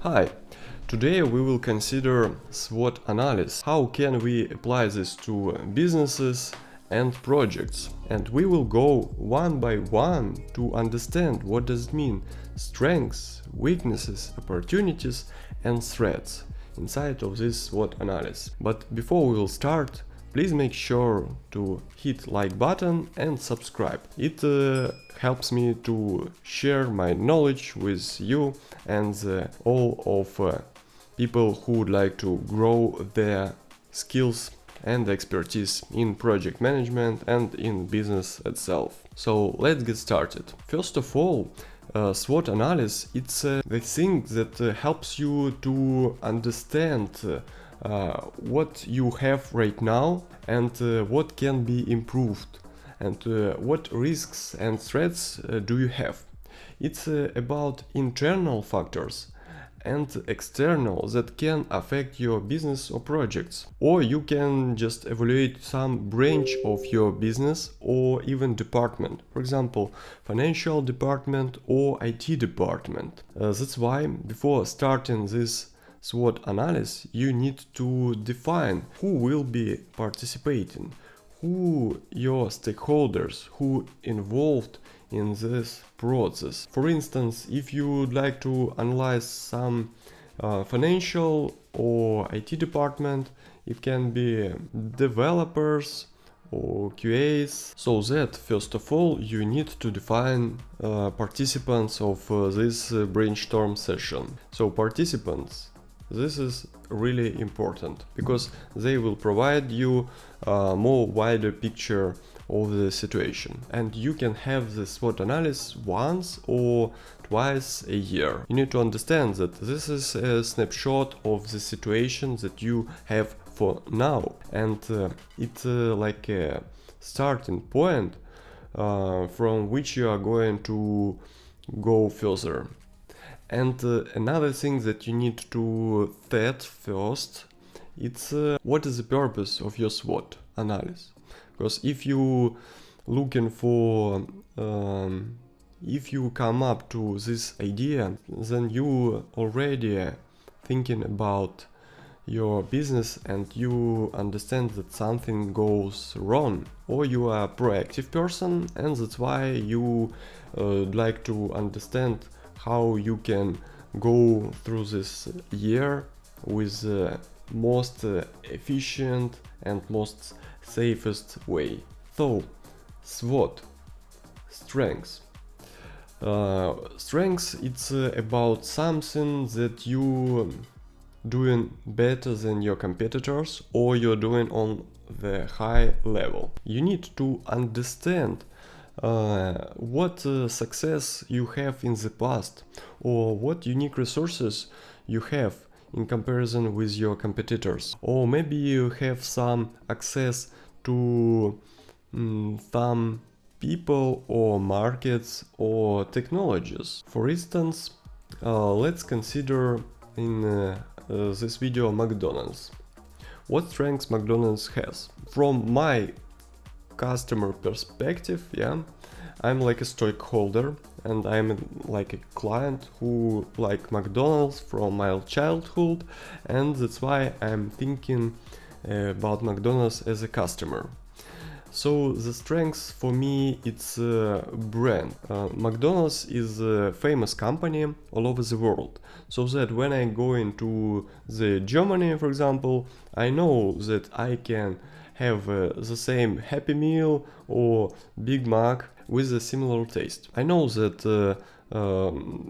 Hi, today we will consider SWOT analysis. How can we apply this to businesses and projects? And we will go one by one to understand what does it mean: strengths, weaknesses, opportunities and threats inside of this SWOT analysis. But before we will start, please make sure to hit like button and subscribe. It helps me to share my knowledge with you and all of people who would like to grow their skills and expertise in project management and in business itself. So let's get started. First of all, SWOT analysis, it's the thing that helps you to understand what you have right now and what can be improved and what risks and threats do you have. It's about internal factors and external that can affect your business or projects. Or you can just evaluate some branch of your business or even department. For example, financial department or IT department. That's why before starting this SWOT analysis, you need to define who will be participating, who your stakeholders, who involved in this process. For instance, if you would like to analyze some financial or IT department, it can be developers or QAs. So that first of all you need to define participants of this brainstorm session. So participants, this is really important because they will provide you a more wider picture of the situation, and you can have the SWOT analysis once or twice a year. You need to understand that this is a snapshot of the situation that you have for now, and it's like a starting point from which you are going to go further. And another thing that you need to set first, it's what is the purpose of your SWOT analysis. Because if you looking for, if you come up to this idea, then you already thinking about your business and you understand that something goes wrong, or you are a proactive person and that's why you like to understand how you can go through this year with the most efficient and most safest way. So, SWOT, strengths. Strengths, it's about something that you doing better than your competitors or you're doing on the high level. You need to understand what success you have in the past or what unique resources you have in comparison with your competitors, or maybe you have some access to some people or markets or technologies. For instance, let's consider in this video McDonald's. What strengths McDonald's has? From my customer perspective, I'm like a stakeholder and I'm like a client who like McDonald's from my childhood, and that's why I'm thinking about McDonald's as a customer. So the strengths for me, it's brand. McDonald's is a famous company all over the world, so that when I go into the Germany, for example, I know that I can have the same Happy Meal or Big Mac with a similar taste. I know that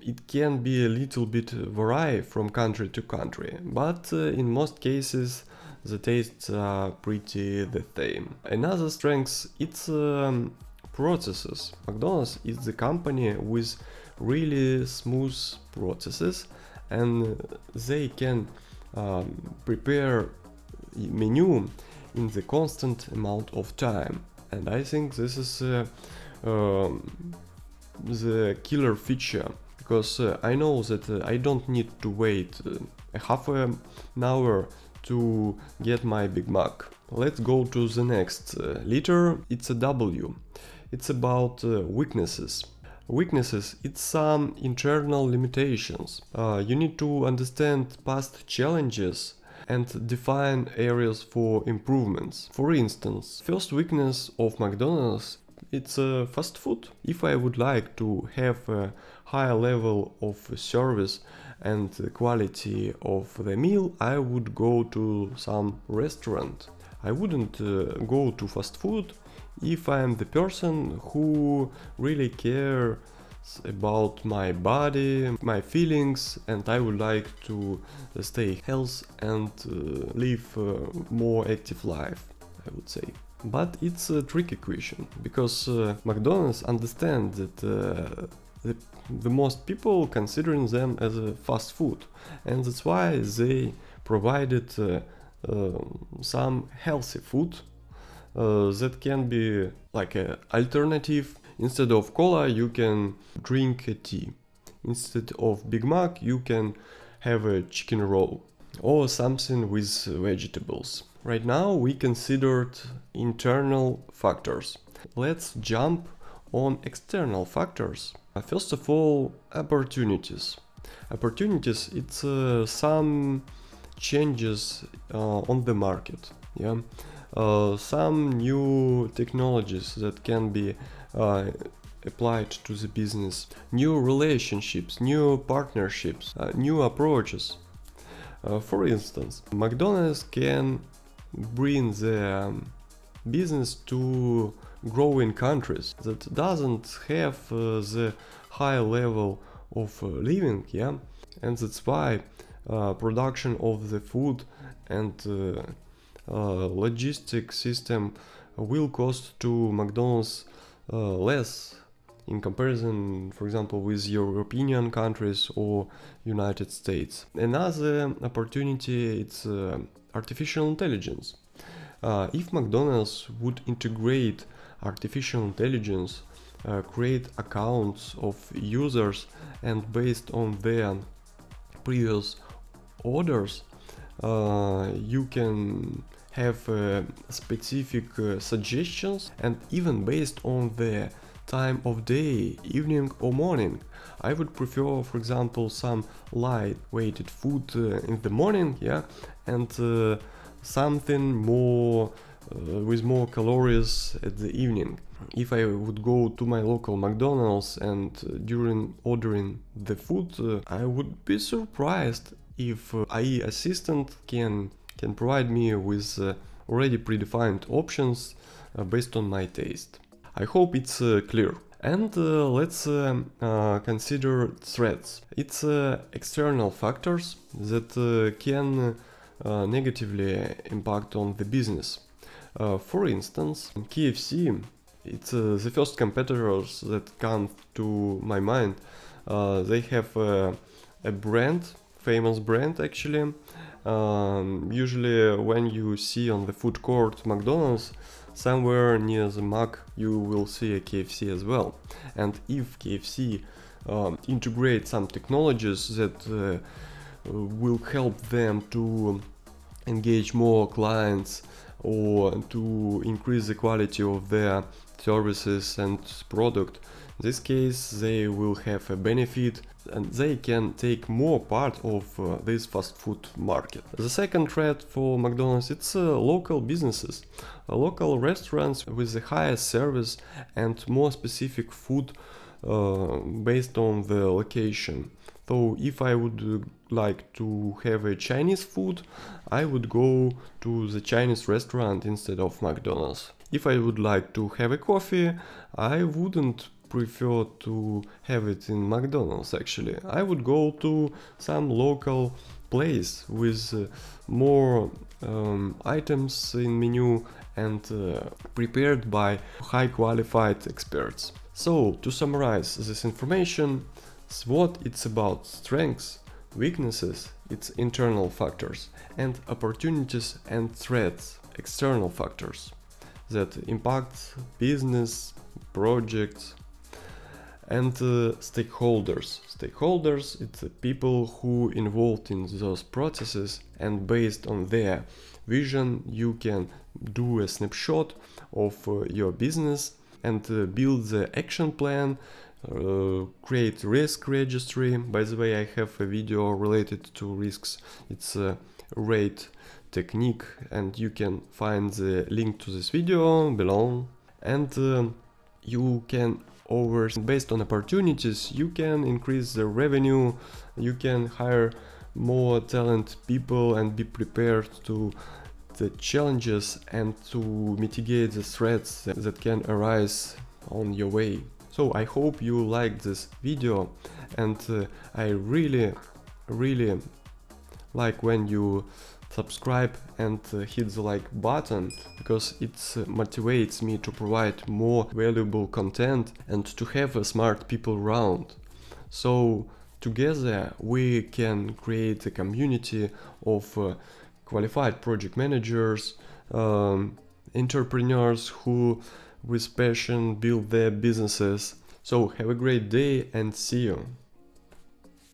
it can be a little bit vary from country to country, but in most cases the tastes are pretty the same. Another strength, it's processes. McDonald's is the company with really smooth processes, and they can prepare menu in the constant amount of time, and I think this is the killer feature, because I know that I don't need to wait a half an hour to get my Big Mac. Let's go to the next letter. It's a W. It's about weaknesses. Weaknesses, it's some internal limitations. You need to understand past challenges and define areas for improvements. For instance, first weakness of McDonald's, it's fast food. If I would like to have a higher level of service and quality of the meal, I would go to some restaurant. I wouldn't go to fast food if I am the person who really cares about my body, my feelings, and I would like to stay healthy and live a more active life, I would say. But it's a tricky question, because McDonald's understand that the most people considering them as a fast food, and that's why they provided some healthy food that can be like an alternative. Instead of cola, you can drink a tea. Instead of Big Mac, you can have a chicken roll or something with vegetables. Right now we considered internal factors. Let's jump on external factors. First of all, opportunities. Opportunities, it's some changes on the market. Yeah. Some new technologies that can be applied to the business, new relationships, new partnerships, new approaches. For instance, McDonald's can bring the business to growing countries that doesn't have the high level of living, yeah, and that's why production of the food and logistic system will cost to McDonald's less in comparison, for example, with European countries or United States. Another opportunity, it's artificial intelligence. If McDonald's would integrate artificial intelligence, create accounts of users, and based on their previous orders, you can have specific suggestions, and even based on the time of day, evening or morning. I would prefer, for example, some light-weighted food in the morning, yeah, and something more with more calories at the evening. If I would go to my local McDonald's and during ordering the food, I would be surprised if AI assistant can provide me with already predefined options based on my taste. I hope it's clear. And let's consider threats. It's external factors that can negatively impact on the business. For instance, KFC, it's the first competitors that come to my mind. They have a brand, famous brand actually. Usually when you see on the food court McDonald's, somewhere near the Mac you will see a KFC as well. And if KFC integrate some technologies that will help them to engage more clients or to increase the quality of their services and product, in this case they will have a benefit and they can take more part of this fast food market. The second threat for McDonald's, it's local businesses, local restaurants with the highest service and more specific food based on the location. So if I would like to have a Chinese food, I would go to the Chinese restaurant instead of McDonald's. If I would like to have a coffee, I wouldn't prefer to have it in McDonald's actually. I would go to some local place with more items in menu and prepared by high qualified experts. So to summarize this information, SWOT, it's about strengths, weaknesses, it's internal factors, and opportunities and threats, external factors that impact business, projects, and stakeholders. Stakeholders, it's the people who involved in those processes, and based on their vision you can do a snapshot of your business and build the action plan create risk registry. By the way, I have a video related to risks. It's a rate technique, and you can find the link to this video below. And you can based on opportunities, you can increase the revenue, you can hire more talented people and be prepared to the challenges and to mitigate the threats that can arise on your way. So I hope you liked this video, and I really like when you subscribe and hit the like button, because it motivates me to provide more valuable content and to have smart people around. So together we can create a community of qualified project managers, entrepreneurs who with passion build their businesses. So have a great day and see you.